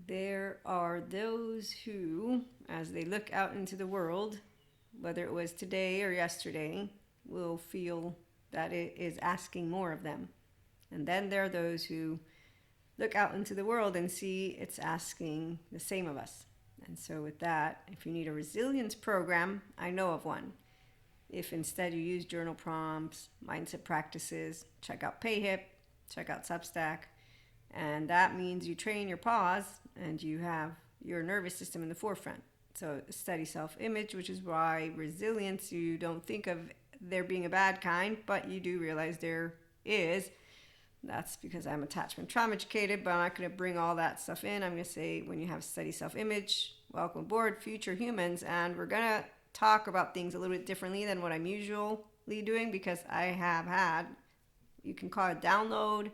There are those who, as they look out into the world, whether it was today or yesterday, will feel that it is asking more of them. And then there are those who look out into the world and see it's asking the same of us. And so, with that, if you need a resilience program, I know of one. If instead you use journal prompts, mindset practices, check out PayHip, check out Substack. And that means you train your pause and you have your nervous system in the forefront. So, steady self image, which is why resilience, you don't think of there being a bad kind, but you do realize there is. That's because I'm attachment trauma educated, but I'm not going to bring all that stuff in. I'm going to say when you have steady self image, welcome aboard, future humans. And we're going to talk about things a little bit differently than what I'm usually doing, because I have had, you can call it download,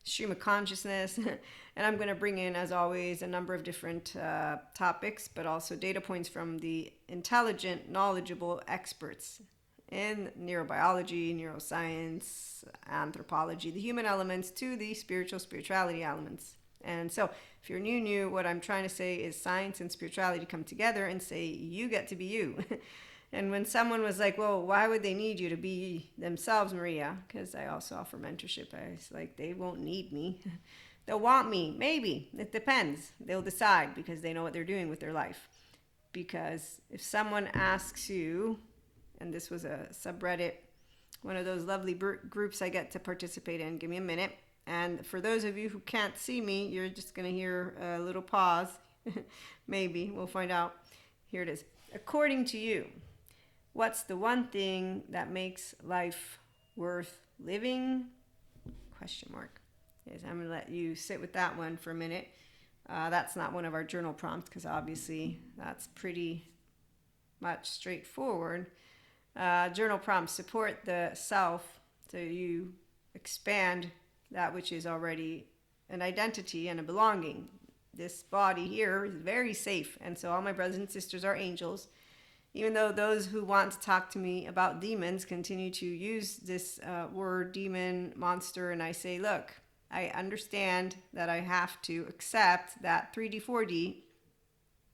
stream of consciousness, and I'm going to bring in, as always, a number of different topics, but also data points from the intelligent, knowledgeable experts in neurobiology, neuroscience, anthropology, the human elements to the spirituality elements. And so if you're new, what I'm trying to say is science and spirituality come together and say, you get to be you. And when someone was like, well, why would they need you to be themselves, Maria? Because I also offer mentorship. I was like, they won't need me. They'll want me. Maybe. It depends. They'll decide because they know what they're doing with their life. Because if someone asks you, and this was a subreddit, one of those lovely groups I get to participate in, give me a minute. And for those of you who can't see me, you're just going to hear a little pause. Maybe. We'll find out. Here it is. According to you, what's the one thing that makes life worth living? Question mark. Yes, I'm going to let you sit with that one for a minute. That's not one of our journal prompts because obviously that's pretty much straightforward. Journal prompts support the self, so you expand that which is already an identity and a belonging. This body here is very safe, and so all my brothers and sisters are angels. Even though those who want to talk to me about demons continue to use this word demon, monster, and I say, look, I understand that I have to accept that 3D, 4D,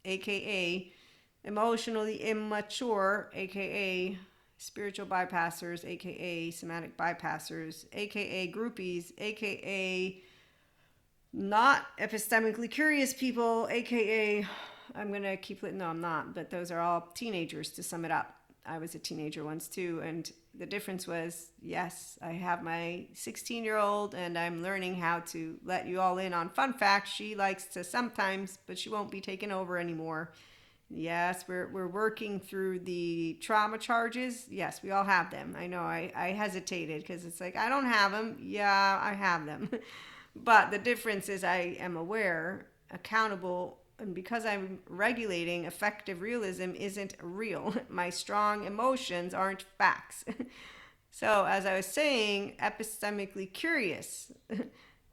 aka emotionally immature, aka spiritual bypassers, aka somatic bypassers, aka groupies, aka not epistemically curious people, aka I'm going to keep it, no, I'm not, but those are all teenagers to sum it up. I was a teenager once too, and the difference was, yes, I have my 16-year-old and I'm learning how to let you all in on fun facts. She likes to sometimes, but she won't be taken over anymore. Yes, we're working through the trauma charges. Yes, we all have them. I know I hesitated because it's like, I don't have them. Yeah, I have them. But the difference is I am aware, accountable, and because I'm regulating, effective realism isn't real. My strong emotions aren't facts. So as I was saying, epistemically curious,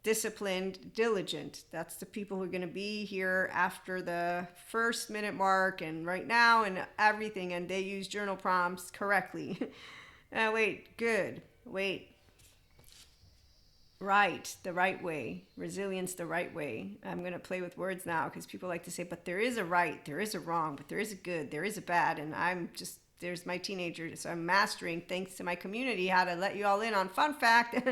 disciplined, diligent. That's the people who are going to be here after the first minute mark and right now and everything. And they use journal prompts correctly. Wait, good. Wait. Right, the right way. Resilience the right way. I'm going to play with words now because people like to say, but there is a right, there is a wrong, but there is a good, there is a bad. And I'm just, there's my teenager. So I'm mastering, thanks to my community, how to let you all in on fun fact.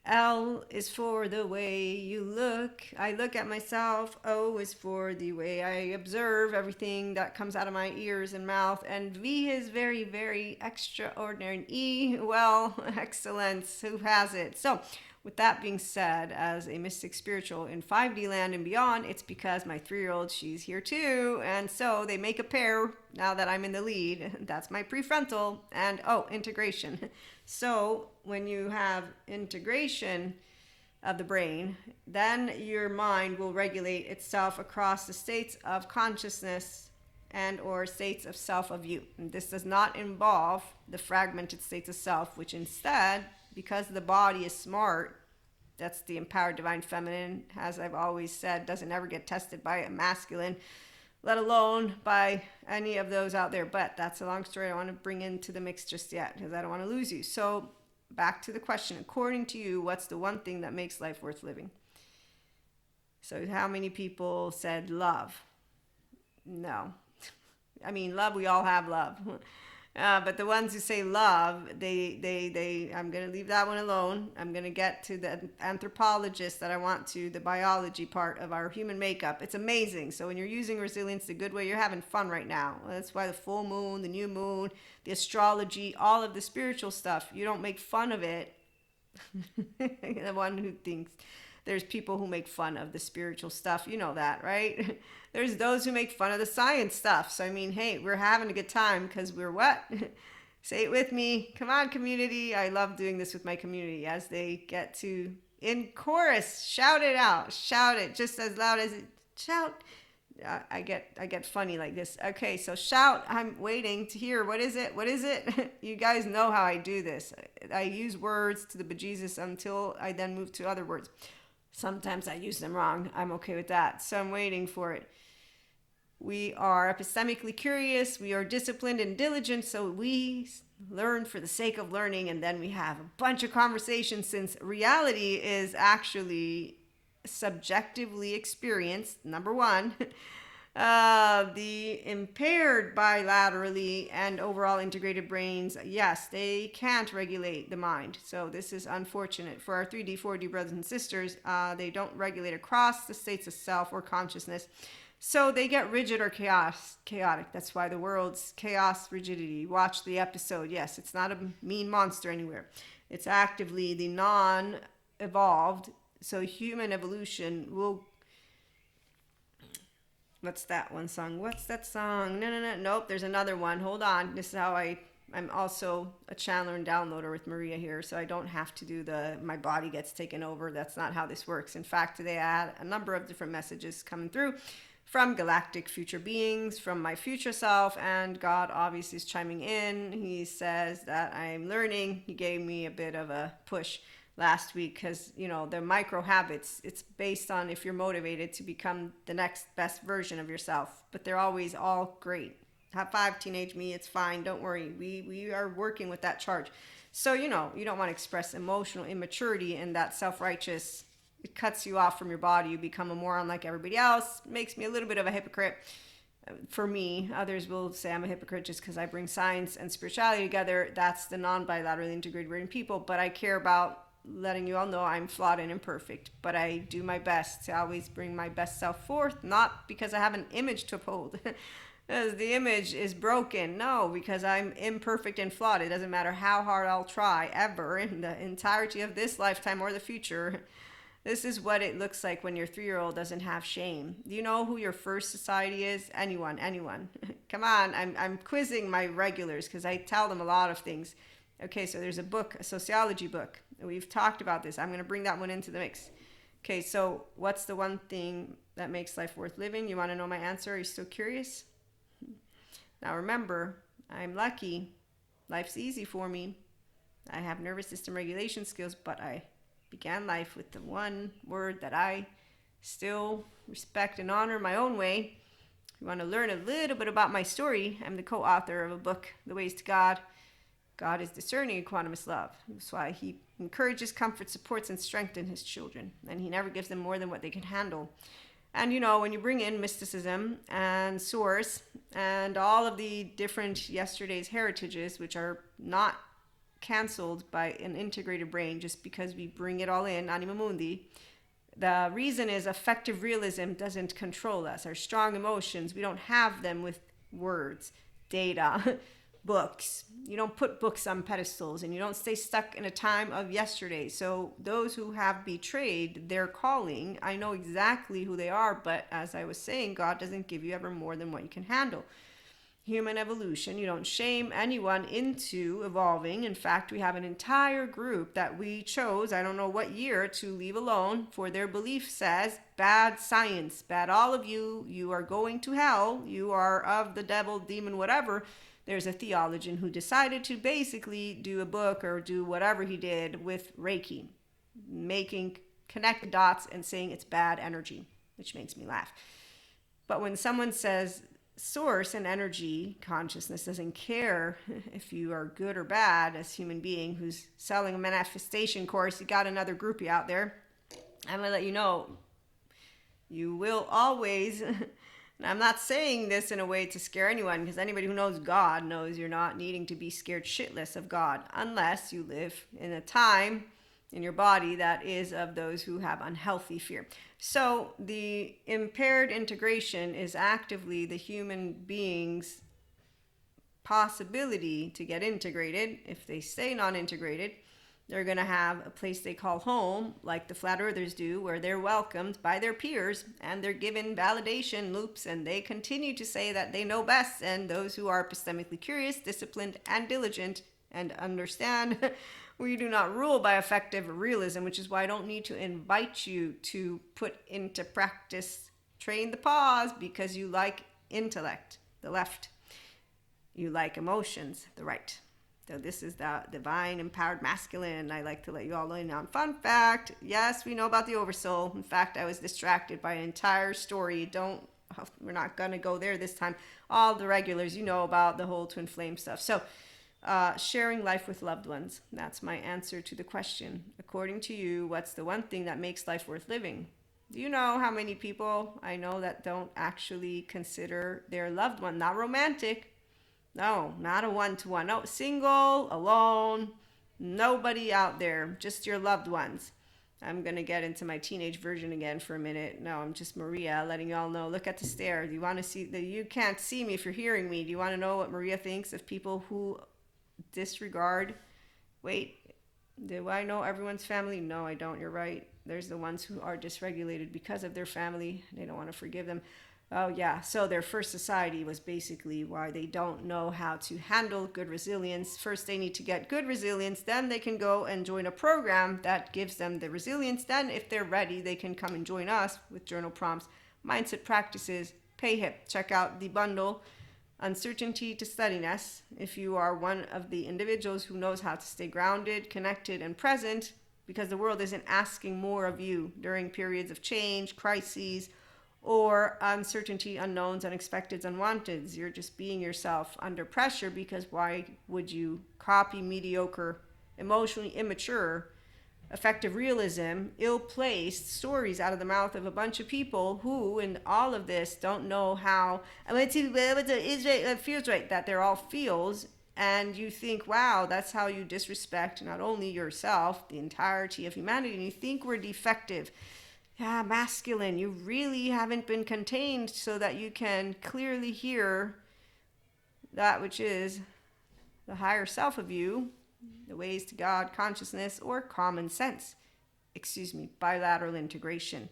L is for the way you look. I look at myself. O is for the way I observe everything that comes out of my ears and mouth. And V is very, very extraordinary. And E, well, excellence. Who has it? So, with that being said, as a mystic spiritual in 5D land and beyond, it's because my 3-year-old, she's here too. And so they make a pair now that I'm in the lead. That's my prefrontal. And integration. So when you have integration of the brain, then your mind will regulate itself across the states of consciousness and or states of self of you. And this does not involve the fragmented states of self, which instead, because the body is smart, that's the empowered divine feminine, as I've always said, doesn't ever get tested by a masculine, let alone by any of those out there. But that's a long story I don't want to bring into the mix just yet because I don't want to lose you. So back to the question. According to you, what's the one thing that makes life worth living? So how many people said love? No. I mean, love, we all have love. But the ones who say love, I'm going to leave that one alone. I'm going to get to the anthropologist that I want to, the biology part of our human makeup. It's amazing. So when you're using resilience the good way, you're having fun right now. That's why the full moon, the new moon, the astrology, all of the spiritual stuff, you don't make fun of it. The one who thinks there's people who make fun of the spiritual stuff. You know that, right? There's those who make fun of the science stuff. So, I mean, hey, we're having a good time because we're what? Say it with me. Come on, community. I love doing this with my community as they get to, in chorus, shout it out. Shout it just as loud as it. Shout. I get funny like this. Okay, so shout. I'm waiting to hear. What is it? What is it? You guys know how I do this. I use words to the bejesus until I then move to other words. Sometimes I use them wrong. I'm okay with that. So I'm waiting for it. We are epistemically curious. We are disciplined and diligent. So we learn for the sake of learning. And then we have a bunch of conversations, since reality is actually subjectively experienced. Number one, the impaired bilaterally and overall integrated brains, yes, they can't regulate the mind. So this is unfortunate for our 3D, 4D brothers and sisters. They don't regulate across the states of self or consciousness. So they get rigid or chaotic. That's why the world's chaos, rigidity. Watch the episode. Yes, it's not a mean monster anywhere. It's actively the non-evolved. So human evolution will... What's that one song? What's that song? No. Nope, there's another one. Hold on. This is how I'm also a channeler and downloader with Maria here, so I don't have to do my body gets taken over. That's not how this works. In fact, today I had a number of different messages coming through from galactic future beings, from my future self, and God obviously is chiming in. He says that I'm learning. He gave me a bit of a push last week because, the micro habits, it's based on if you're motivated to become the next best version of yourself, but they're always all great. Have 5 teenage me, it's fine, don't worry. We are working with that charge. So, you don't want to express emotional immaturity and that self-righteous. It cuts you off from your body. You become a moron like everybody else. Makes me a little bit of a hypocrite. For me, others will say I'm a hypocrite just because I bring science and spirituality together. That's the non-bilaterally integrated brain people. But I care about letting you all know I'm flawed and imperfect. But I do my best to always bring my best self forth, not because I have an image to uphold. As the image is broken. No, because I'm imperfect and flawed. It doesn't matter how hard I'll try ever in the entirety of this lifetime or the future. This is what it looks like when your 3-year-old doesn't have shame. Do you know who your first society is? Anyone. Come on, I'm quizzing my regulars because I tell them a lot of things. Okay, so there's a book, a sociology book. We've talked about this. I'm going to bring that one into the mix. Okay, so what's the one thing that makes life worth living? You want to know my answer? Are you still curious? Now remember, I'm lucky. Life's easy for me. I have nervous system regulation skills, but I began life with the one word that I still respect and honor my own way. If you want to learn a little bit about my story, I'm the co-author of a book, The Ways to God. God is discerning and quantumous love. That's why he encourages, comforts, supports, and strengthens his children. And he never gives them more than what they can handle. And when you bring in mysticism and source and all of the different yesterday's heritages, which are not canceled by an integrated brain just because we bring it all in, anima mundi. The reason is effective realism doesn't control us. Our strong emotions, we don't have them with words, data, books. You don't put books on pedestals and you don't stay stuck in a time of yesterday. So those who have betrayed their calling, I know exactly who they are, but as I was saying, God doesn't give you ever more than what you can handle. Human evolution, you don't shame anyone into evolving. In fact, we have an entire group that we chose, I don't know what year, to leave alone for their belief says, bad science, bad all of you, you are going to hell, you are of the devil, demon, whatever. There's a theologian who decided to basically do a book or do whatever he did with Reiki, connect the dots and saying it's bad energy, which makes me laugh. But when someone says source and energy consciousness doesn't care if you are good or bad as human being who's selling a manifestation course, you got another groupie out there. I'm going to let you know, You will always, and I'm not saying this in a way to scare anyone, because anybody who knows God knows you're not needing to be scared shitless of God, unless you live in a time in your body that is of those who have unhealthy fear. So the impaired integration is actively the human being's possibility to get integrated. If they stay non-integrated, they're going to have a place they call home, like the flat earthers do, where they're welcomed by their peers and they're given validation loops, and they continue to say that they know best. And those who are epistemically curious, disciplined, and diligent and understand we do not rule by effective realism, which is why I don't need to invite you to put into practice, train the pause, because you like intellect, the left. You like emotions, the right. So this is the divine empowered masculine. I like to let you all in on fun fact. Yes, we know about the oversoul. In fact, I was distracted by an entire story. We're not going to go there this time. All the regulars, you know about the whole twin flame stuff. So sharing life with loved ones. That's my answer to the question. According to you, what's the one thing that makes life worth living? Do you know how many people I know that don't actually consider their loved one, not romantic, no, not a one-to-one. No, single, alone, nobody out there, just your loved ones. I'm going to get into my teenage version again for a minute. No, I'm just Maria, letting y'all know. Look at the stare. Do you want to see that? You can't see me if you're hearing me. Do you want to know what Maria thinks of people who disregard? Wait, do I know everyone's family? No, I don't. You're right. There's the ones who are dysregulated because of their family. They don't want to forgive them. Oh, yeah. So their first society was basically why they don't know how to handle good resilience. First, they need to get good resilience. Then they can go and join a program that gives them the resilience. Then, if they're ready, they can come and join us with journal prompts, mindset practices, pay hip. Check out the bundle, Uncertainty to Steadiness. If you are one of the individuals who knows how to stay grounded, connected, and present, because the world isn't asking more of you during periods of change, crises, or uncertainty, unknowns, unexpecteds, unwanteds. You're just being yourself under pressure, because why would you copy mediocre, emotionally immature, effective realism, ill-placed stories out of the mouth of a bunch of people who, in all of this, don't know how, it feels right, that they're all feels, and you think, wow, that's how you disrespect not only yourself, the entirety of humanity, and you think we're defective. Yeah, masculine, you really haven't been contained so that you can clearly hear that which is the higher self of you, the ways to God, consciousness, or common sense. Bilateral integration,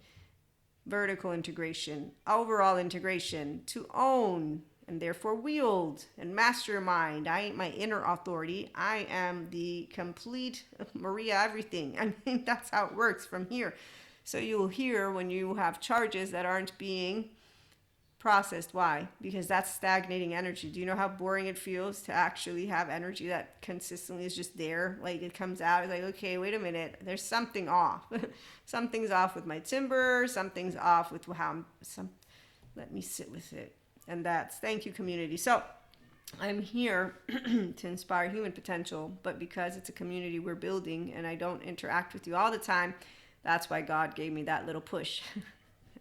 vertical integration, overall integration, to own and therefore wield and master your mind. I ain't my inner authority. I am the complete Maria everything. I mean, that's how it works from here. So you'll hear when you have charges that aren't being processed. Why? Because that's stagnating energy. Do you know how boring it feels to actually have energy that consistently is just there? Like it comes out, it's like, okay, wait a minute, there's something off. Something's off with my timbre, something's off with how let me sit with it. And thank you, community. So I'm here to inspire human potential, but because it's a community we're building and I don't interact with you all the time, that's why God gave me that little push.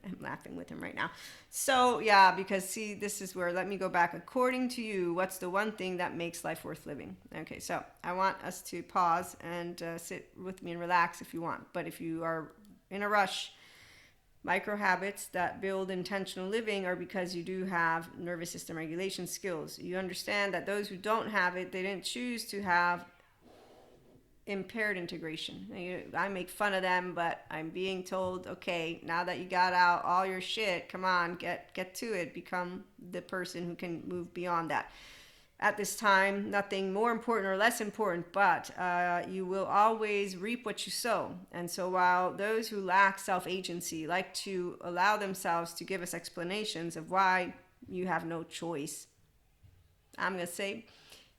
I'm laughing with him right now. So yeah, because see, this is where, let me go back. According to you, what's the one thing that makes life worth living? Okay, so I want us to pause and sit with me and relax if you want. But if you are in a rush, micro habits that build intentional living are because you do have nervous system regulation skills. You understand that those who don't have it, they didn't choose to have impaired integration. I make fun of them, but I'm being told, okay, now that you got out all your shit, come on, get to it, become the person who can move beyond that. At this time, nothing more important or less important, but you will always reap what you sow. And so while those who lack self-agency like to allow themselves to give us explanations of why you have no choice, I'm going to say,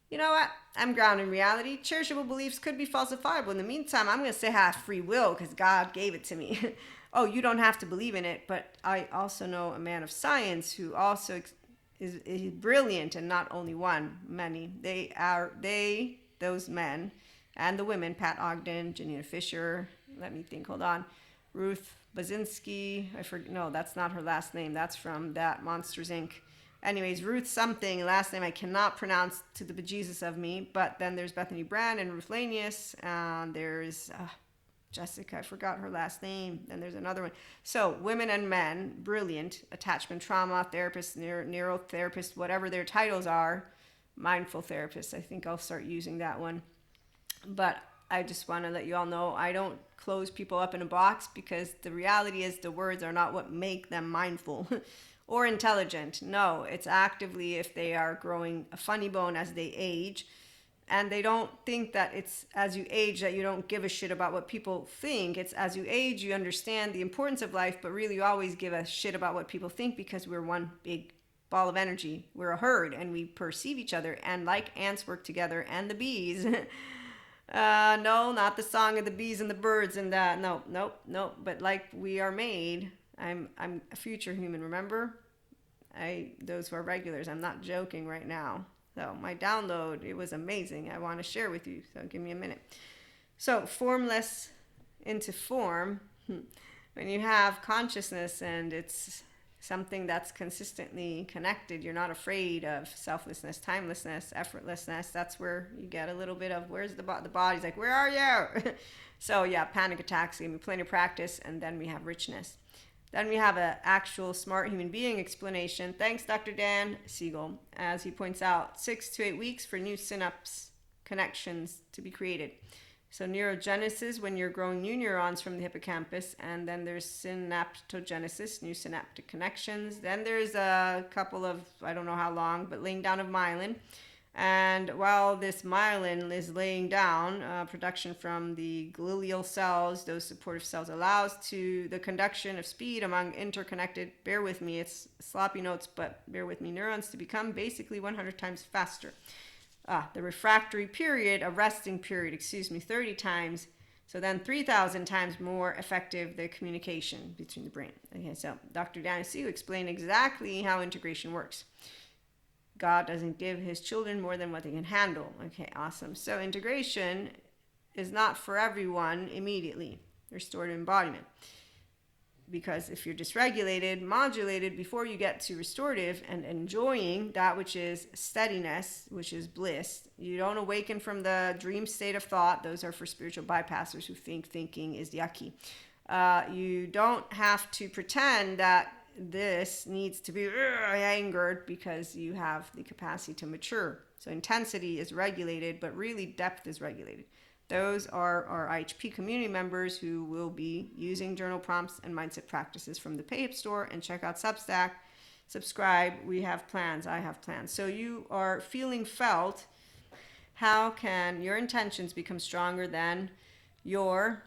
you know what? I'm grounded in reality. Cherishable beliefs could be falsifiable. In the meantime, I'm going to say I have free will because God gave it to me. Oh, you don't have to believe in it. But I also know a man of science who also is brilliant, and not only one, many. Those men and the women, Pat Ogden, Janina Fisher, let me think, hold on, Ruth Basinski. No, that's not her last name. That's from that Monsters Inc. Anyways, Ruth something, last name I cannot pronounce to the bejesus of me. But then there's Bethany Brand and Ruth Lanius. And there's Jessica, I forgot her last name. Then there's another one. So women and men, brilliant. Attachment trauma therapists, neurotherapists, whatever their titles are. Mindful therapists. I think I'll start using that one. But I just want to let you all know I don't close people up in a box, because the reality is the words are not what make them mindful or intelligent. No, it's actively if they are growing a funny bone as they age, and they don't think that it's as you age that you don't give a shit about what people think. It's as you age you understand the importance of life, but really you always give a shit about what people think, because we're one big ball of energy. We're a herd and we perceive each other, and like ants work together and the bees. No, not the song of the bees and the birds and that. No. But like we are made. I'm a future human, remember? Those who are regulars, I'm not joking right now. So my download, it was amazing. I want to share with you. So give me a minute. So formless into form. When you have consciousness and it's something that's consistently connected, you're not afraid of selflessness, timelessness, effortlessness. That's where you get a little bit of where's the body's like, where are you? So yeah, panic attacks, give me plenty of practice, and then we have richness. Then we have an actual smart human being explanation. Thanks, Dr. Dan Siegel. As he points out, 6 to 8 weeks for new synapse connections to be created. So neurogenesis, when you're growing new neurons from the hippocampus, and then there's synaptogenesis, new synaptic connections. Then there's a couple of, I don't know how long, but laying down of myelin. And while this myelin is laying down, production from the glial cells, those supportive cells, allows to the conduction of speed among interconnected, bear with me, it's sloppy notes, but bear with me, neurons to become basically 100 times faster. The refractory period, a resting period, 30 times. So then 3,000 times more effective the communication between the brain. Okay, so Dr. Dan Siegel explained exactly how integration works. God doesn't give his children more than what they can handle. Okay, awesome. So integration is not for everyone immediately. Restorative embodiment. Because if you're dysregulated, modulated before you get to restorative and enjoying that which is steadiness, which is bliss, you don't awaken from the dream state of thought. Those are for spiritual bypassers who think thinking is yucky. You don't have to pretend that this needs to be angered, because you have the capacity to mature. So intensity is regulated, but really depth is regulated. Those are our IHP community members who will be using journal prompts and mindset practices from the PayHip store, and check out Substack. Subscribe. We have plans. I have plans. So you are feeling felt. How can your intentions become stronger than your,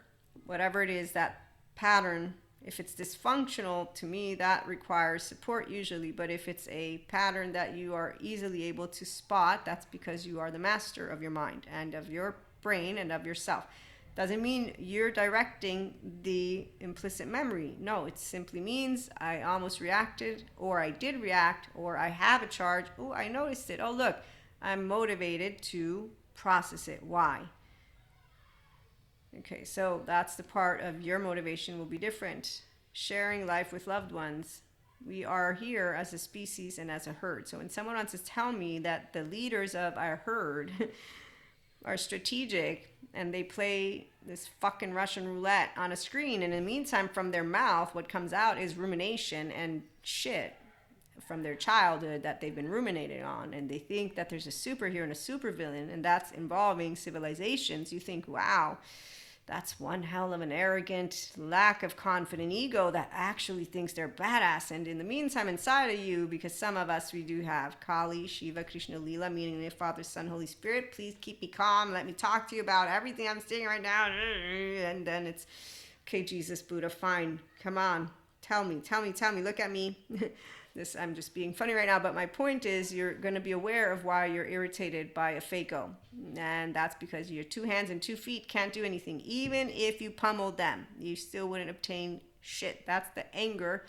whatever it is, that pattern? If it's dysfunctional, to me, that requires support usually. But if it's a pattern that you are easily able to spot, that's because you are the master of your mind and of your brain and of yourself. Doesn't mean you're directing the implicit memory. No, it simply means I almost reacted, or I did react, or I have a charge. Oh, I noticed it. Oh, look, I'm motivated to process it. Why? Okay, so that's the part of your motivation will be different. Sharing life with loved ones. We are here as a species and as a herd. So when someone wants to tell me that the leaders of our herd are strategic and they play this fucking Russian roulette on a screen, and in the meantime from their mouth what comes out is rumination and shit from their childhood that they've been ruminating on, and they think that there's a superhero and a supervillain, and that's involving civilizations, you think, wow, that's one hell of an arrogant, lack of confident ego that actually thinks they're badass. And in the meantime, inside of you, because some of us, we do have Kali, Shiva, Krishna, Leela, meaning the Father, Son, Holy Spirit. Please keep me calm. Let me talk to you about everything I'm seeing right now. And then it's, okay, Jesus, Buddha, fine. Come on. Tell me. Look at me. I'm just being funny right now, but my point is you're going to be aware of why you're irritated by a Faco. And that's because your 2 hands and 2 feet can't do anything. Even if you pummeled them, you still wouldn't obtain shit. That's the anger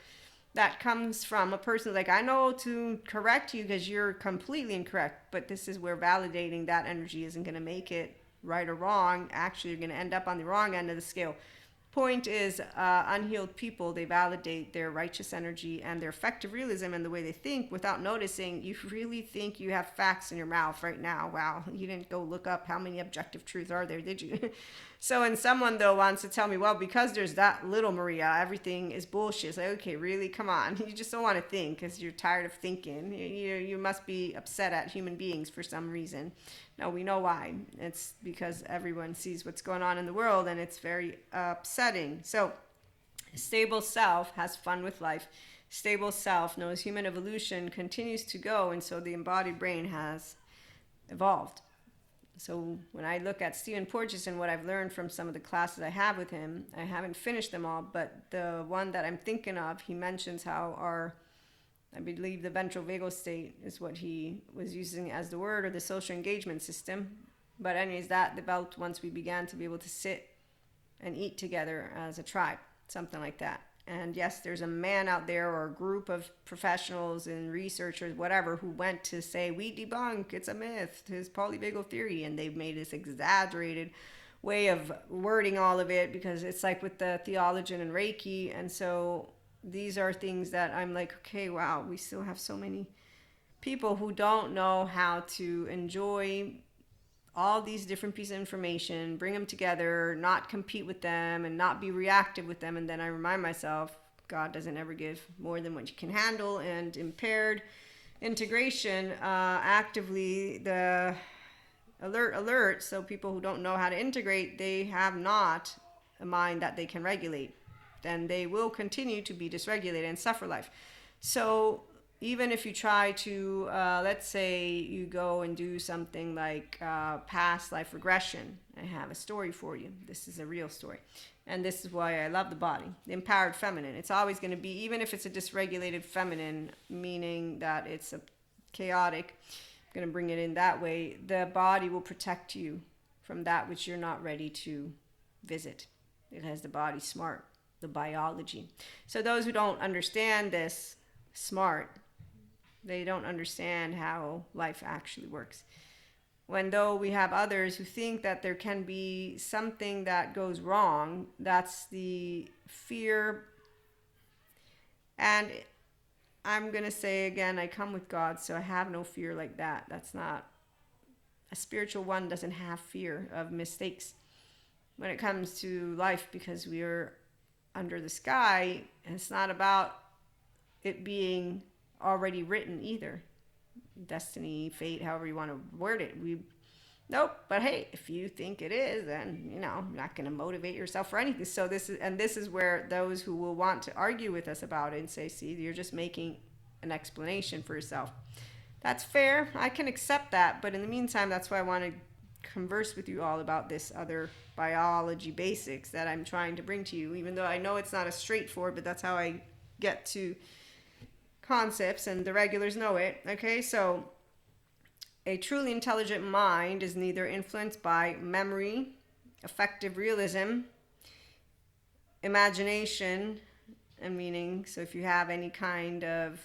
that comes from a person like, I know to correct you because you're completely incorrect, but this is where validating that energy isn't going to make it right or wrong. Actually, you're going to end up on the wrong end of the scale. Point is, unhealed people, they validate their righteous energy and their effective realism and the way they think without noticing. You really think you have facts in your mouth right now. Wow, you didn't go look up how many objective truths are there, did you? So when someone, though, wants to tell me, well, because there's that little Maria, everything is bullshit. It's like, okay, really? Come on. You just don't want to think because you're tired of thinking. You must be upset at human beings for some reason. No, we know why. It's because everyone sees what's going on in the world and it's very upsetting. So, a stable self has fun with life. Stable self knows human evolution continues to go, and so the embodied brain has evolved. So when I look at Stephen Porges and what I've learned from some of the classes I have with him, I haven't finished them all, but the one that I'm thinking of, he mentions how I believe the ventral vagal state is what he was using as the word, or the social engagement system. But anyways, that developed once we began to be able to sit and eat together as a tribe, something like that. And yes, there's a man out there or a group of professionals and researchers, whatever, who went to say, we debunk, it's a myth, his polyvagal theory. And they've made this exaggerated way of wording all of it because it's like with the theologian and Reiki. And so these are things that I'm like, okay, wow, we still have so many people who don't know how to enjoy all these different pieces of information, bring them together, not compete with them, and not be reactive with them. And then I remind myself, God doesn't ever give more than what you can handle. And impaired integration, actively, the alert. So people who don't know how to integrate, they have not a mind that they can regulate. Then they will continue to be dysregulated and suffer life. So even if you try to, let's say you go and do something like past life regression, I have a story for you. This is a real story. And this is why I love the body. The empowered feminine. It's always going to be, even if it's a dysregulated feminine, meaning that it's a chaotic, I'm going to bring it in that way, the body will protect you from that which you're not ready to visit. It has the body smart, the biology. So those who don't understand this smart, they don't understand how life actually works. When though we have others who think that there can be something that goes wrong, that's the fear. And I'm going to say again, I come with God, so I have no fear like that. That's not, a spiritual one doesn't have fear of mistakes when it comes to life, because we are under the sky, and it's not about it being already written either. Destiny, fate, however you want to word it. Nope. But hey, if you think it is, then you're not going to motivate yourself for anything. So this is where those who will want to argue with us about it and say, see, you're just making an explanation for yourself. That's fair. I can accept that. But in the meantime, that's why I want to converse with you all about this other biology basics that I'm trying to bring to you, even though I know it's not as straightforward, but that's how I get to concepts, and the regulars know it. Okay, so a truly intelligent mind is neither influenced by memory, affective realism, imagination, and meaning. So if you have any kind of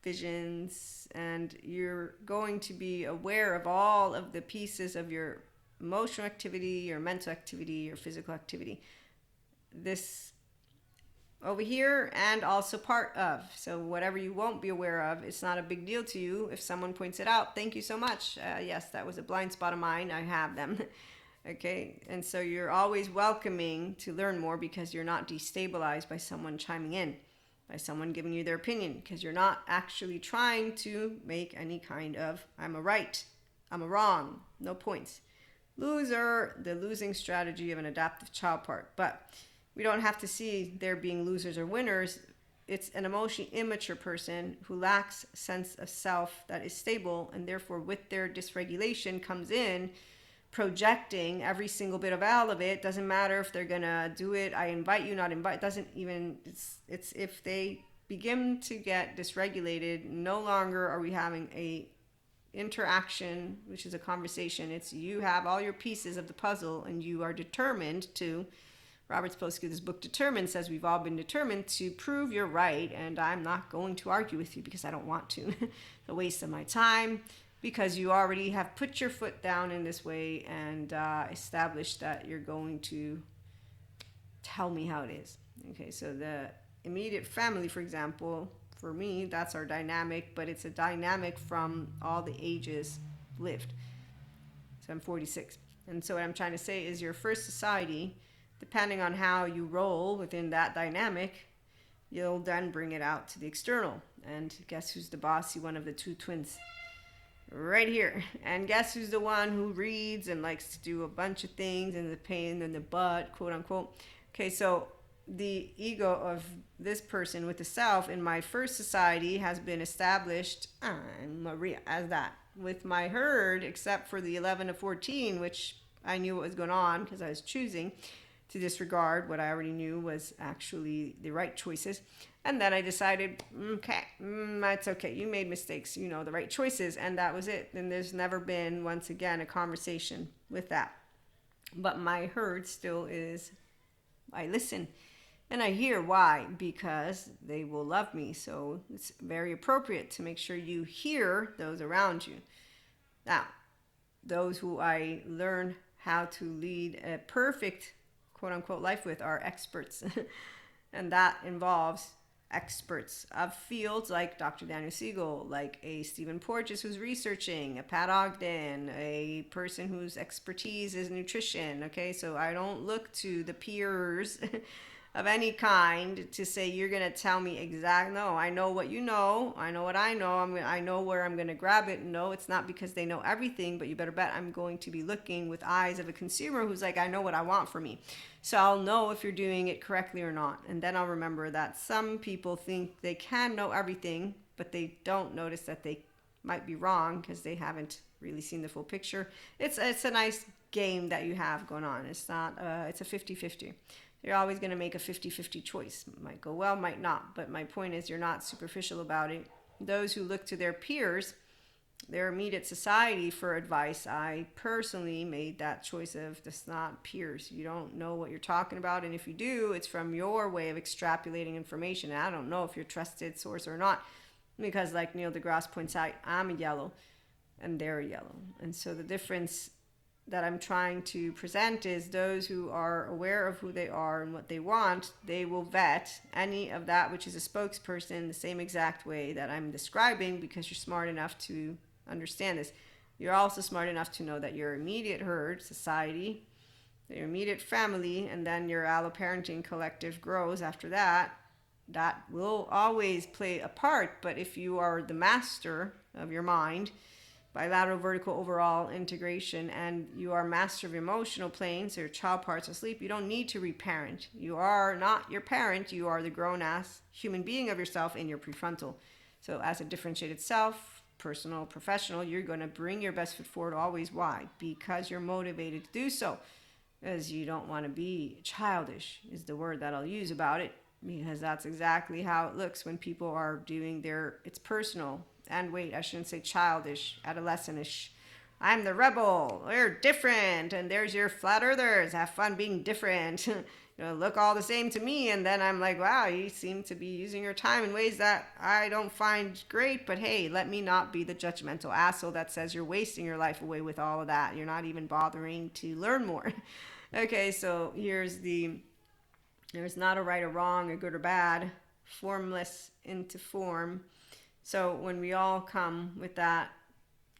visions, and you're going to be aware of all of the pieces of your emotional activity, your mental activity, your physical activity. This over here, and also part of. So whatever you won't be aware of, it's not a big deal to you. If someone points it out, thank you so much. Yes, that was a blind spot of mine. I have them. Okay, and so you're always welcoming to learn more, because you're not destabilized by someone chiming in, by someone giving you their opinion, because you're not actually trying to make any kind of I'm a right, I'm a wrong, no points. Loser, the losing strategy of an adaptive child part. But we don't have to see there being losers or winners. It's an emotionally immature person who lacks sense of self that is stable, and therefore with their dysregulation comes in projecting every single bit of all of it. Doesn't matter if they're gonna do it, I invite you, not invite, doesn't even, it's if they begin to get dysregulated, no longer are we having a interaction, which is a conversation. It's you have all your pieces of the puzzle, and you are determined to, Robert Sapolsky, this book Determined, says we've all been determined to prove you're right, and I'm not going to argue with you because I don't want to. It's a waste of my time, because you already have put your foot down in this way and established that you're going to tell me how it is. Okay, so the immediate family, for example, for me, that's our dynamic, but it's a dynamic from all the ages lived. So I'm 46. And so what I'm trying to say is your first society, depending on how you roll within that dynamic, you'll then bring it out to the external. And guess who's the bossy one of the two twins? Right here. And guess who's the one who reads and likes to do a bunch of things and the pain in the butt, quote unquote. Okay, so the ego of this person with the self in my first society has been established, I'm Maria, as that. With my herd, except for the 11 to 14, which I knew what was going on because I was choosing to disregard what I already knew was actually the right choices. And then I decided, okay, that's okay. You made mistakes, you know, the right choices. And that was it. And there's never been, once again, a conversation with that. But my herd still is, I listen. And I hear why, because they will love me. So it's very appropriate to make sure you hear those around you. Now, those who I learn how to lead a perfect, quote unquote, life with are experts. And that involves experts of fields like Dr. Daniel Siegel, like a Stephen Porges who's researching, a Pat Ogden, a person whose expertise is nutrition. Okay, so I don't look to the peers of any kind to say you're going to tell me exact. No, I know what you know. I know what I know. I know where I'm going to grab it. No, it's not because they know everything, but you better bet I'm going to be looking with eyes of a consumer who's like, I know what I want for me. So I'll know if you're doing it correctly or not. And then I'll remember that some people think they can know everything, but they don't notice that they might be wrong because they haven't really seen the full picture. It's a nice game that you have going on. It's not, it's a 50-50. You're always going to make a 50-50 choice. Might go well, might not. But my point is you're not superficial about it. Those who look to their peers, their immediate society for advice, I personally made that choice of just not peers. You don't know what you're talking about. And if you do, it's from your way of extrapolating information. And I don't know if you're a trusted source or not. Because like Neil deGrasse points out, I'm a yellow and they're a yellow. And so the difference that I'm trying to present is those who are aware of who they are and what they want, they will vet any of that which is a spokesperson the same exact way that I'm describing, because you're smart enough to understand this. You're also smart enough to know that your immediate herd, society, your immediate family, and then your alloparenting collective grows after that. That will always play a part, but if you are the master of your mind, bilateral vertical overall integration, and you are master of emotional plane, so your child parts asleep, you don't need to reparent. You are not your parent, you are the grown-ass human being of yourself in your prefrontal. So as a differentiated self, personal, professional, you're going to bring your best foot forward always. Why? Because you're motivated to do so. Because you don't want to be childish is the word that I'll use about it, because that's exactly how it looks when people are doing it's personal. And wait, I shouldn't say childish, adolescentish. I'm the rebel. We're different. And there's your flat earthers. Have fun being different. Look all the same to me. And then I'm like, wow, you seem to be using your time in ways that I don't find great. But hey, let me not be the judgmental asshole that says you're wasting your life away with all of that. You're not even bothering to learn more. Okay, so there's not a right or wrong, a good or bad, formless into form. So when we all come with that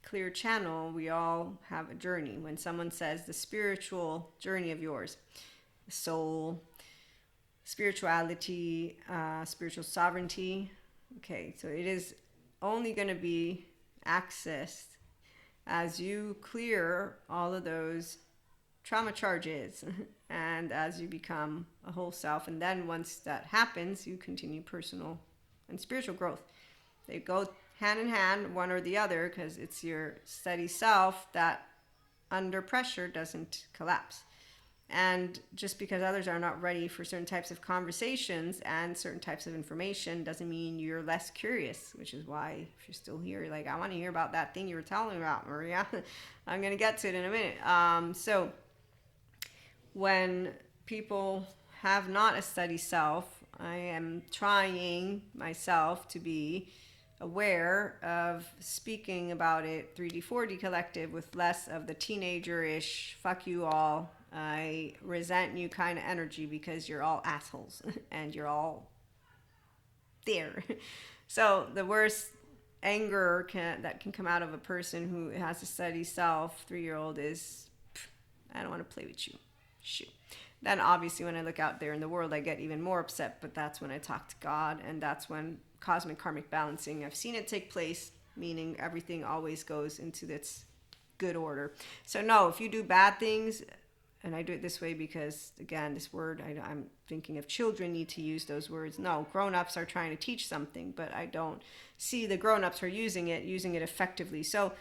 clear channel, we all have a journey. When someone says the spiritual journey of yours, soul, spirituality, spiritual sovereignty, okay, so it is only going to be accessed as you clear all of those trauma charges and as you become a whole self. And then once that happens, you continue personal and spiritual growth. They go hand in hand, one or the other, because it's your steady self that under pressure doesn't collapse. And just because others are not ready for certain types of conversations and certain types of information doesn't mean you're less curious, which is why if you're still here, you're like, I want to hear about that thing you were telling me about, Maria. I'm going to get to it in a minute. So when people have not a steady self, I am trying myself to be aware of speaking about it 3D 4D collective with less of the teenager-ish fuck you all I resent you kind of energy because you're all assholes and you're all there. So the worst anger that can come out of a person who has a steady self, 3-year-old, is, I don't want to play with you. Shoot. Then obviously when I look out there in the world, I get even more upset, but that's when I talk to God, and that's when cosmic karmic balancing, I've seen it take place, meaning everything always goes into its good order. So no, if you do bad things, and I do it this way because, again, this word, I'm thinking if children need to use those words. No, grown-ups are trying to teach something, but I don't see the grown-ups are using it effectively. So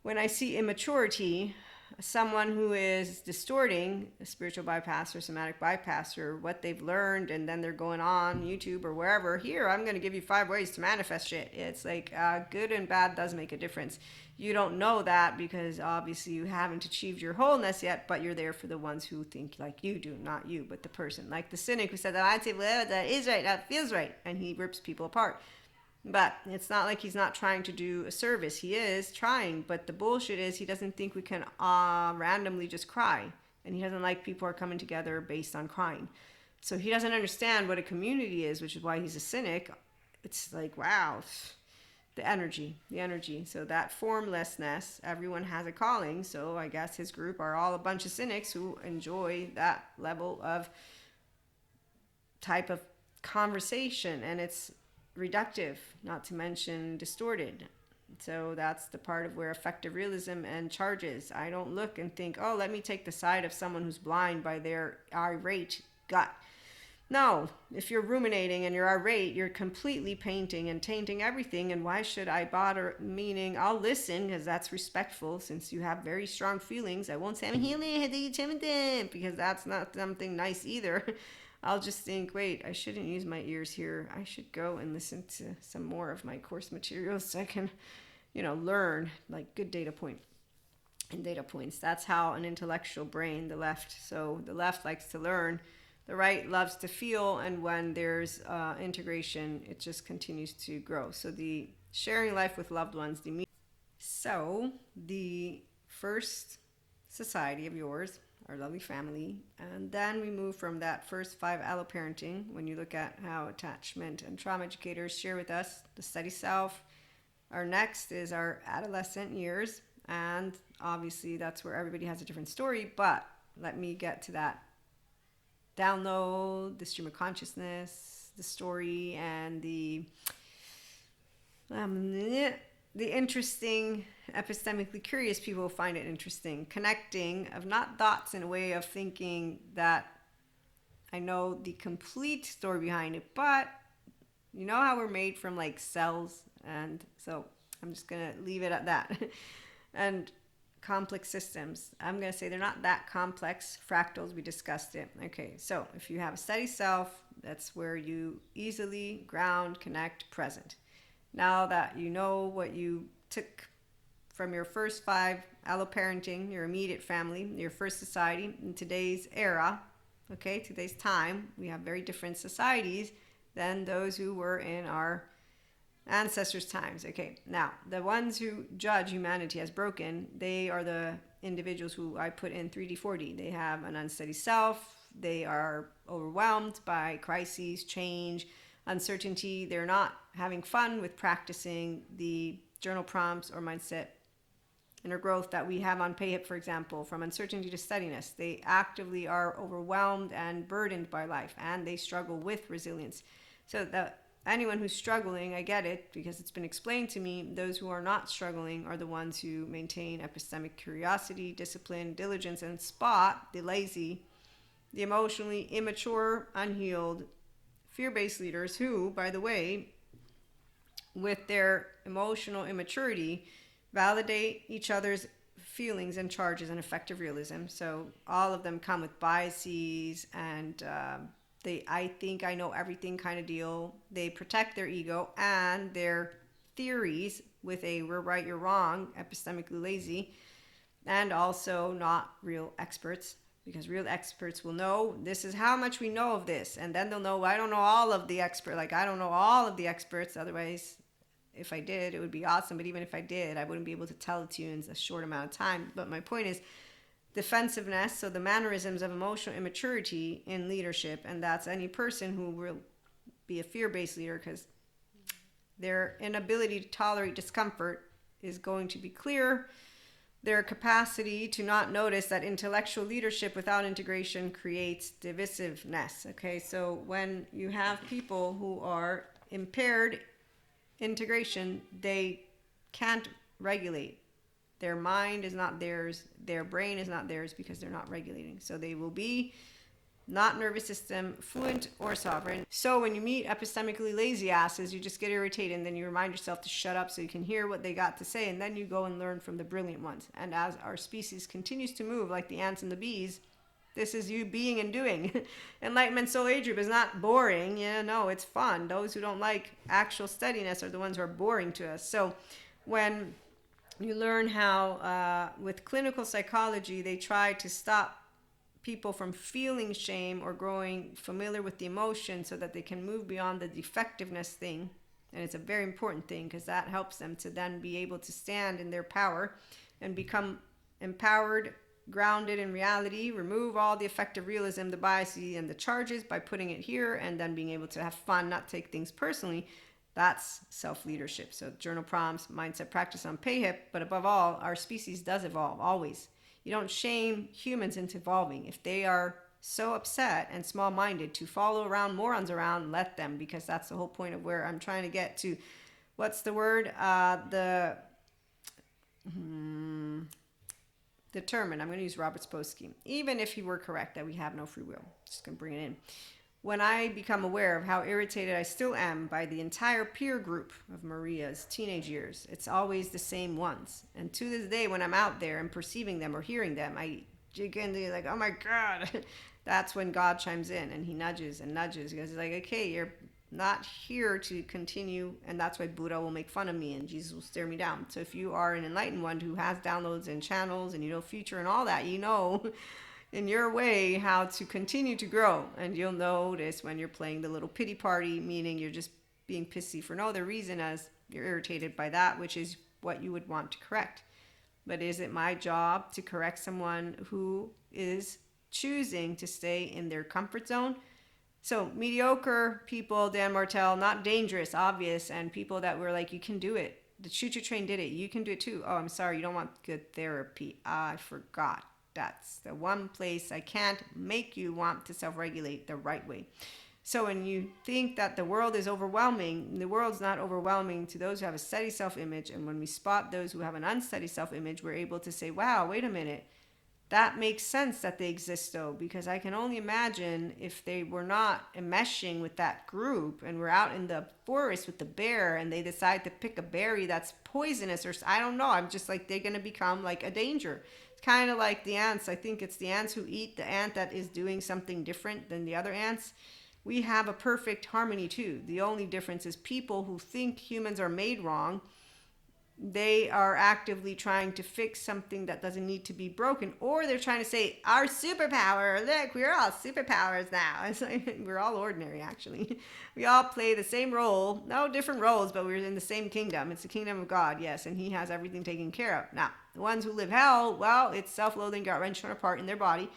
when I see immaturity, someone who is distorting a spiritual bypass or somatic bypass or what they've learned, and then they're going on YouTube or wherever, here, I'm going to give you 5 ways to manifest shit. It's like good and bad does make a difference. You don't know that because obviously you haven't achieved your wholeness yet, but you're there for the ones who think like you do, not you, but the person. Like the cynic who said that I say, well, that is right, that feels right, and he rips people apart. But it's not like he's not trying to do a service. He is trying, but the bullshit is he doesn't think we can randomly just cry. And he doesn't like people are coming together based on crying. So he doesn't understand what a community is, which is why he's a cynic. It's like, wow, the energy. So that formlessness, everyone has a calling. So I guess his group are all a bunch of cynics who enjoy that level of type of conversation. And it's reductive, not to mention distorted. So that's the part of where effective realism and charges. I don't look and think, oh, let me take the side of someone who's blind by their irate gut. No, if you're ruminating and you're irate, you're completely painting and tainting everything. And why should I bother? Meaning, I'll listen because that's respectful. Since you have very strong feelings, I won't say I'm healing because that's not something nice either. I'll just think, wait, I shouldn't use my ears here. I should go and listen to some more of my course materials so I can, learn, like good data point and data points. That's how an intellectual brain, the left. So the left likes to learn. The right loves to feel. And when there's integration, it just continues to grow. So the sharing life with loved ones. So the first society of yours, our lovely family, and then we move from that first 5 alloparenting. When you look at how attachment and trauma educators share with us the steady self, our next is our adolescent years, and obviously that's where everybody has a different story, but let me get to that download, the stream of consciousness, the story, and the interesting, epistemically curious people find it interesting. Connecting of not thoughts in a way of thinking that I know the complete story behind it, but you know how we're made from like cells, and so I'm just going to leave it at that. And complex systems, I'm going to say they're not that complex. Fractals, we discussed it. Okay, so if you have a steady self, that's where you easily ground, connect, present. Now that you know what you took from your first 5 alloparenting, your immediate family, your first society, in today's era, okay, today's time, we have very different societies than those who were in our ancestors' times. Okay, now the ones who judge humanity as broken, they are the individuals who I put in 3D, 4D. They have an unsteady self. They are overwhelmed by crises, change, uncertainty. They're not having fun with practicing the journal prompts or mindset inner growth that we have on PayHip, for example, from uncertainty to steadiness. They actively are overwhelmed and burdened by life, and they struggle with resilience. So anyone who's struggling, I get it because it's been explained to me. Those who are not struggling are the ones who maintain epistemic curiosity, discipline, diligence, and spot the lazy, the emotionally immature, unhealed, fear-based leaders who, by the way, with their emotional immaturity, validate each other's feelings and charges and effective realism. So all of them come with biases and I think I know everything kind of deal. They protect their ego and their theories with a we're right, you're wrong, epistemically lazy, and also not real experts. Because real experts will know this is how much we know of this. And then they'll know, I don't know all of the experts. Like, I don't know all of the experts. Otherwise, if I did, it would be awesome. But even if I did, I wouldn't be able to tell it to you in a short amount of time. But my point is, defensiveness, so the mannerisms of emotional immaturity in leadership, and that's any person who will be a fear-based leader, because their inability to tolerate discomfort is going to be clear. Their capacity to not notice that intellectual leadership without integration creates divisiveness. Okay, so when you have people who are impaired integration, they can't regulate. Their mind is not theirs, their brain is not theirs, because they're not regulating. So they will be not nervous system, fluent, or sovereign. So when you meet epistemically lazy asses, you just get irritated, and then you remind yourself to shut up so you can hear what they got to say, and then you go and learn from the brilliant ones. And as our species continues to move like the ants and the bees, this is you being and doing. Enlightenment Soul Age Group is not boring. Yeah, no, it's fun. Those who don't like actual steadiness are the ones who are boring to us. So when you learn how, with clinical psychology, they try to stop people from feeling shame or growing familiar with the emotion so that they can move beyond the defectiveness thing. And it's a very important thing, because that helps them to then be able to stand in their power and become empowered, grounded in reality, remove all the effective realism, the biases, and the charges by putting it here, and then being able to have fun, not take things personally. That's self-leadership. So journal prompts, mindset practice on PayHip, but above all, our species does evolve, always. You don't shame humans into evolving. If they are so upset and small-minded to follow around morons around, let them, because that's the whole point of where I'm trying to get to. What's the word? Determined. I'm going to use Robert Spolsky. Even if he were correct that we have no free will. Just going to bring it in. When I become aware of how irritated I still am by the entire peer group of Maria's teenage years, it's always the same ones. And to this day, when I'm out there and perceiving them or hearing them, I dig into like, oh my God. That's when God chimes in, and he nudges and nudges, because he's like, okay, you're not here to continue. And that's why Buddha will make fun of me and Jesus will stare me down. So if you are an enlightened one who has downloads and channels and you know future and all that, you know in your way how to continue to grow. And you'll notice when you're playing the little pity party, meaning you're just being pissy for no other reason as you're irritated by that, which is what you would want to correct. But is it my job to correct someone who is choosing to stay in their comfort zone? So mediocre people, Dan Martell, not dangerous, obvious, and people that were like, you can do it. The choo-choo train did it. You can do it too. Oh, I'm sorry, you don't want good therapy. I forgot. That's the one place I can't make you want to self-regulate the right way. So when you think that the world is overwhelming, the world's not overwhelming to those who have a steady self-image. And when we spot those who have an unsteady self-image, we're able to say, wow, wait a minute. That makes sense that they exist though, because I can only imagine if they were not enmeshing with that group and we're out in the forest with the bear and they decide to pick a berry that's poisonous, or I don't know. I'm just like, they're going to become like a danger. It's kind of like the ants. I think it's the ants who eat the ant that is doing something different than the other ants. We have a perfect harmony too. The only difference is people who think humans are made wrong, they are actively trying to fix something that doesn't need to be broken, or they're trying to say our superpower, look, we're all superpowers now. It's like, we're all ordinary, actually. We all play the same role, no different roles, but we're in the same kingdom. It's the kingdom of God, yes, and he has everything taken care of. Now the ones who live hell, well, it's self-loathing, gut-wrench, torn apart in their body.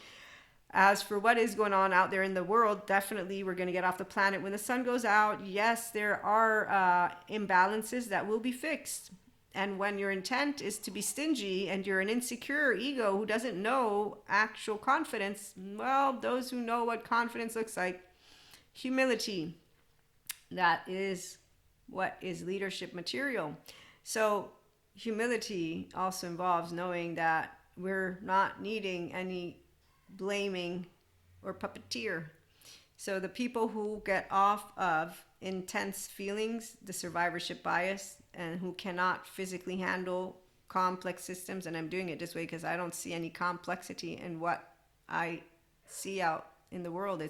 As for what is going on out there in the world, definitely we're going to get off the planet when the sun goes out. Yes, there are imbalances that will be fixed. And when your intent is to be stingy and you're an insecure ego who doesn't know actual confidence, well, those who know what confidence looks like, humility, that is what is leadership material. So humility also involves knowing that we're not needing any blaming or puppeteer. So the people who get off of intense feelings, the survivorship bias, and who cannot physically handle complex systems, and I'm doing it this way because I don't see any complexity in what I see out in the world.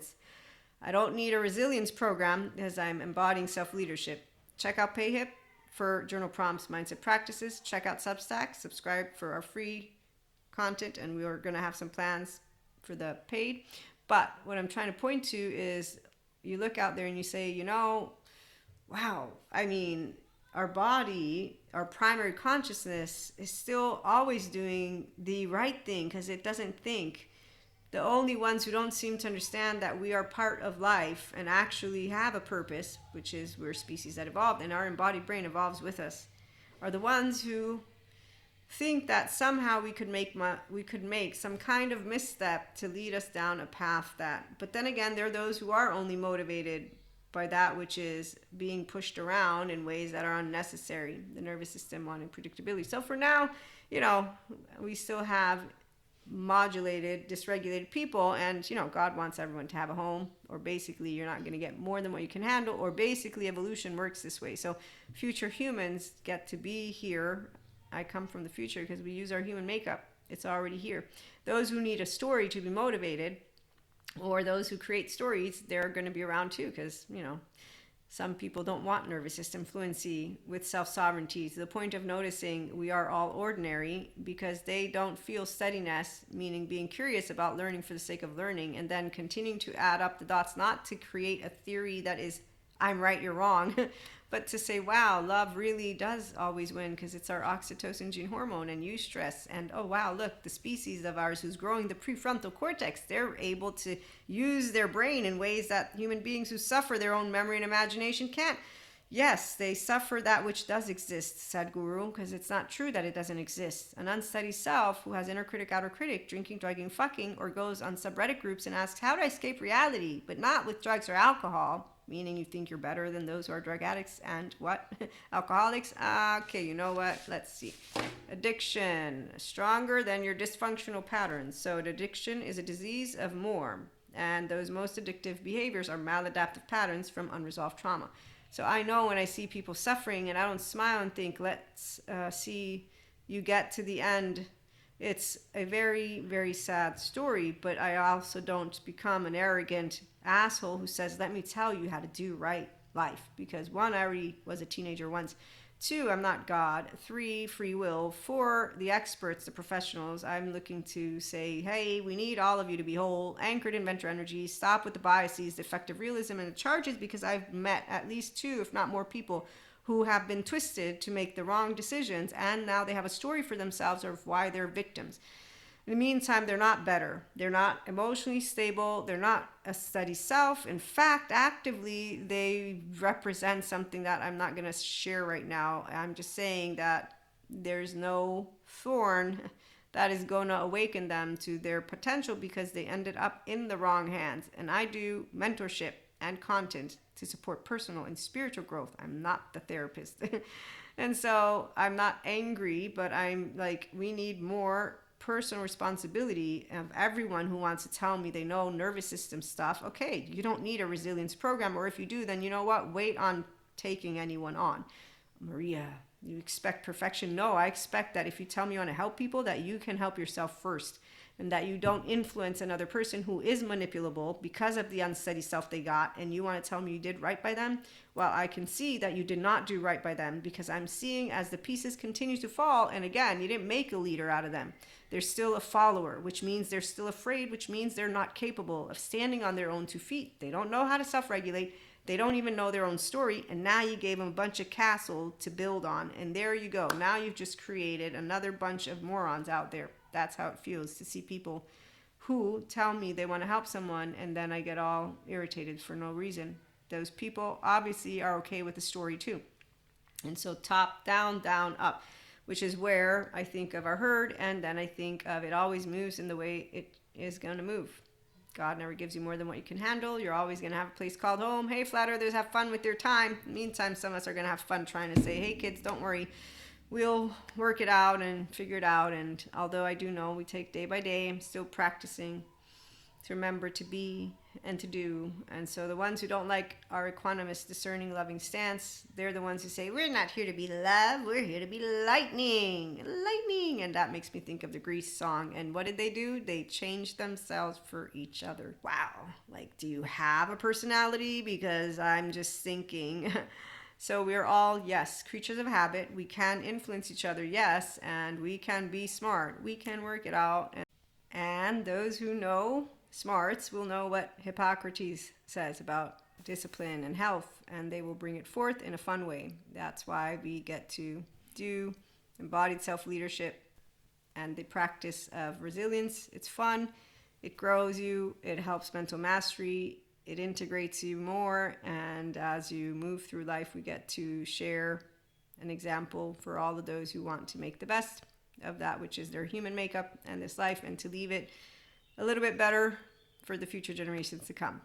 I don't need a resilience program because I'm embodying self-leadership. Check out PayHip for journal prompts, mindset practices. Check out Substack, subscribe for our free content, and we are going to have some plans for the paid. But what I'm trying to point to is you look out there and you say, wow, I mean, our body, our primary consciousness, is still always doing the right thing because it doesn't think. The only ones who don't seem to understand that we are part of life and actually have a purpose, which is we're a species that evolved and our embodied brain evolves with us, are the ones who think that somehow we could make some kind of misstep to lead us down a path that. But then again, there are those who are only motivated by that which is being pushed around in ways that are unnecessary. The nervous system wanting predictability. So for now, we still have modulated, dysregulated people, and God wants everyone to have a home, or basically you're not going to get more than what you can handle, or basically evolution works this way. So future humans get to be here. I come from the future because we use our human makeup. It's already here. Those who need a story to be motivated, or those who create stories, they're going to be around too, because some people don't want nervous system fluency with self-sovereignty to the point of noticing we are all ordinary, because they don't feel steadiness, meaning being curious about learning for the sake of learning, and then continuing to add up the dots, not to create a theory that is I'm right, you're wrong, but to say, wow, love really does always win because it's our oxytocin gene hormone and eustress. And oh, wow, look, the species of ours who's growing the prefrontal cortex, they're able to use their brain in ways that human beings who suffer their own memory and imagination can't. Yes, they suffer that which does exist, said Guru, because it's not true that it doesn't exist. An unsteady self who has inner critic, outer critic, drinking, drugging, fucking, or goes on subreddit groups and asks, how do I escape reality? But not with drugs or alcohol, meaning you think you're better than those who are drug addicts and what? Alcoholics? Okay, you know what? Let's see. Addiction, stronger than your dysfunctional patterns. So addiction is a disease of more. And those most addictive behaviors are maladaptive patterns from unresolved trauma. So I know when I see people suffering and I don't smile and think, let's see you get to the end. It's a very, very sad story, but I also don't become an arrogant asshole who says, let me tell you how to do right life. Because one, I already was a teenager once. Two, I'm not God. Three, free will. Four, the experts, the professionals. I'm looking to say, hey, we need all of you to be whole, anchored in mentor energy, stop with the biases, the effective realism, and the charges, because I've met at least two, if not more people who have been twisted to make the wrong decisions, and now they have a story for themselves of why they're victims. In the meantime, they're not better. They're not emotionally stable. They're not a steady self. In fact, actively, they represent something that I'm not going to share right now. I'm just saying that there's no thorn that is going to awaken them to their potential because they ended up in the wrong hands. And I do mentorship and content to support personal and spiritual growth. I'm not the therapist. And so I'm not angry, but I'm like, we need more personal responsibility of everyone who wants to tell me they know nervous system stuff. Okay, you don't need a resilience program, or if you do, then you know what? Wait on taking anyone on. Maria, you expect perfection? No, I expect that if you tell me you want to help people, that you can help yourself first, and that you don't influence another person who is manipulable because of the unsteady self they got, and you want to tell me you did right by them. Well, I can see that you did not do right by them, because I'm seeing as the pieces continue to fall, and again, you didn't make a leader out of them. They're still a follower, which means they're still afraid, which means they're not capable of standing on their own 2 feet. They don't know how to self-regulate. They don't even know their own story. And now you gave them a bunch of castle to build on. And there you go. Now you've just created another bunch of morons out there. That's how it feels to see people who tell me they want to help someone, and then I get all irritated for no reason. Those people obviously are okay with the story too. And so top, down, down, up, which is where I think of our herd, and then I think of it always moves in the way it is going to move. God never gives you more than what you can handle. You're always going to have a place called home. Hey, flat earthers, have fun with your time. In the meantime, some of us are going to have fun trying to say, hey, kids, don't worry. We'll work it out and figure it out. And although I do know we take day by day, I'm still practicing to remember to be and to do. And so the ones who don't like our equanimous, discerning, loving stance, they're the ones who say, we're not here to be love, we're here to be lightning. And that makes me think of the Grease song. And what did they do? They changed themselves for each other. Wow. Like, do you have a personality? Because I'm just thinking. So we're all, yes, creatures of habit. We can influence each other, yes, and we can be smart. We can work it out. And those who know smarts will know what Hippocrates says about discipline and health, and they will bring it forth in a fun way. That's why we get to do embodied self-leadership and the practice of resilience. It's fun, it grows you, it helps mental mastery, it integrates you more, and as you move through life, we get to share an example for all of those who want to make the best of that which is their human makeup and this life, and to leave it a little bit better for the future generations to come.